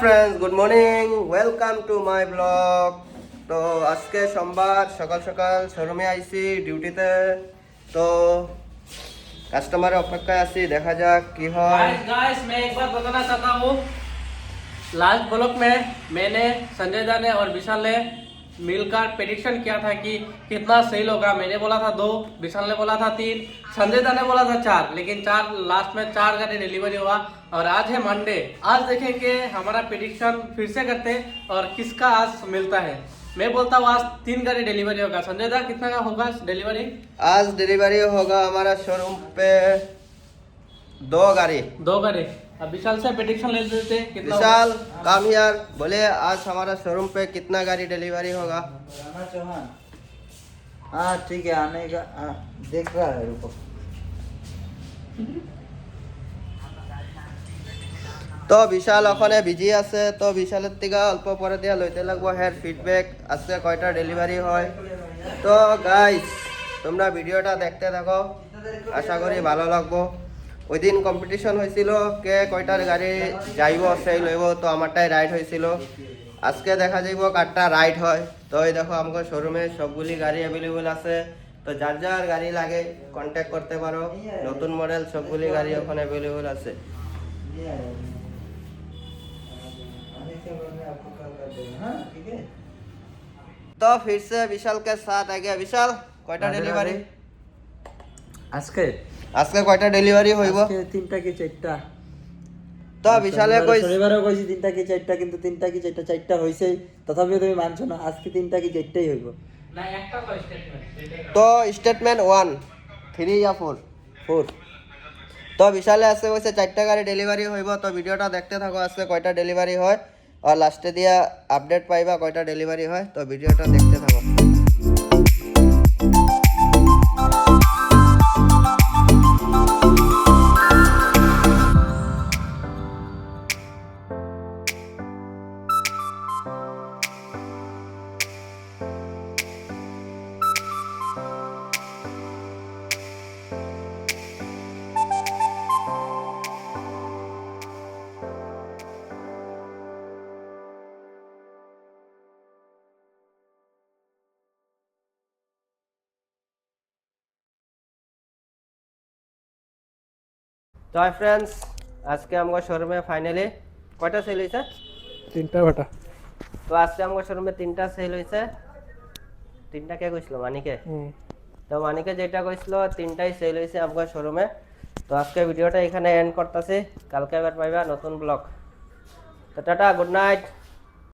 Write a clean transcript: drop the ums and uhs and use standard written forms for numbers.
Friends good morning welcome to my blog. তো আজকে সোমবার সকাল সকাল শোরুমে আইছি ডিউটিতে। তো কাস্টমারের অপেক্ষায় আছি, দেখা যাক কি হয়। गाइस मैं एक बात बताना चाहता हूँ। लास्ट ब्लॉग में मैंने संजय दा ने और विशाल ने मिलकर प्रेडिक्शन किया था कि कितना सेल होगा। मैंने बोला था 2, विशाल ने बोला था 3, संजय दा ने बोला था 4, लेकिन 4 लास्ट में 4 गाड़ी डिलीवरी हुआ। और आज है मंडे, आज देखेंगे हमारा प्रेडिक्शन फिर से करते हैं और किसका आज मिलता है। मैं बोलता हूँ आज 3 गाड़ी डिलीवरी होगा। संजय दा कितना का होगा डिलीवरी? आज डिलीवरी होगा हमारा शोरूम पे 2 गाड़ी। 2 गाड़ी। अब विशाल से प्रेडिक्शन ले लेते हैं कितना होगा? विशाल काम यार, बोले आज हमारा शोरूम पे कितना गाड़ी डिलीवरी होगा। राणा चौहान, हाँ ठीक है, आने का देख रहा है, रुको। তো বিশাল ওখানে বিজি আছে, তো বিশালের থেকে অল্প পরে দিয়া লইতে লাগবো হের ফিডব্যাক আজকে কয়টা ডেলিভারি হয়। তো গাইস তোমরা ভিডিওটা দেখতে থাকো, আশা করি ভালো লাগবো। ওই দিন কম্পিটিশন হয়েছিল কে কয়টার গাড়ি যাইব সেই লইব, তো আমারটাই রাইড হয়েছিল। আজকে দেখা যাইব কারটা রাইড হয়। তো এই দেখো আমাদের শোরুমে সবগুলি গাড়ি অ্যাভেলেবল আছে, তো যার যার গাড়ি লাগে কন্ট্যাক্ট করতে পারো। নতুন মডেল সবগুলি গাড়ি ওখানে অ্যাভেলেবল আছে। आने के बाद में आपको कॉल कर देगा, हाँ ठीक है। तो फिर से विशाल के साथ आ गया। विशाल কয়টা ডেলিভারি আজকে আজকে কয়টা ডেলিভারি হইব? আজকে 3টা কি 4টা। তো বিশালে কই শনিবারও কইছি 3টা কি 4টা, কিন্তু 3টা কি 4টা 4টা হইছেই, তথাপিও তুমি মানছো না। আজকে 3টা কি 4টাই হইব। না একটা তো স্টেটমেন্ট। তো স্টেটমেন্ট 1 3 या 4 4 তো বিশালে আছে কইছে 4টা গাড়ি ডেলিভারি হইব। তো ভিডিওটা দেখতে থাকো আজকে কয়টা ডেলিভারি হয়, আর লাস্টে দিয়া আপডেট পাইবা কয়টা ডেলিভারি হয়। তো ভিডিওটা দেখতে থাকো। তো হাই ফ্রেন্ডস, আজকে আমার শোরুমে ফাইনালি কয়টা সেল হইছে? 3টা বেটা। তো আজকে আমার শোরুমে 3টা সেল হইছে। 3টা কে কইছিল? মানিকে। তো মানিকে যেটা কইছিল 3টাই সেল হইছে আমার শোরুমে। তো আজকে ভিডিওটা এখানে এন্ড করতেছি, কালকে আবার পাইবা নতুন ব্লগ। তো টাটা, গুড নাইট।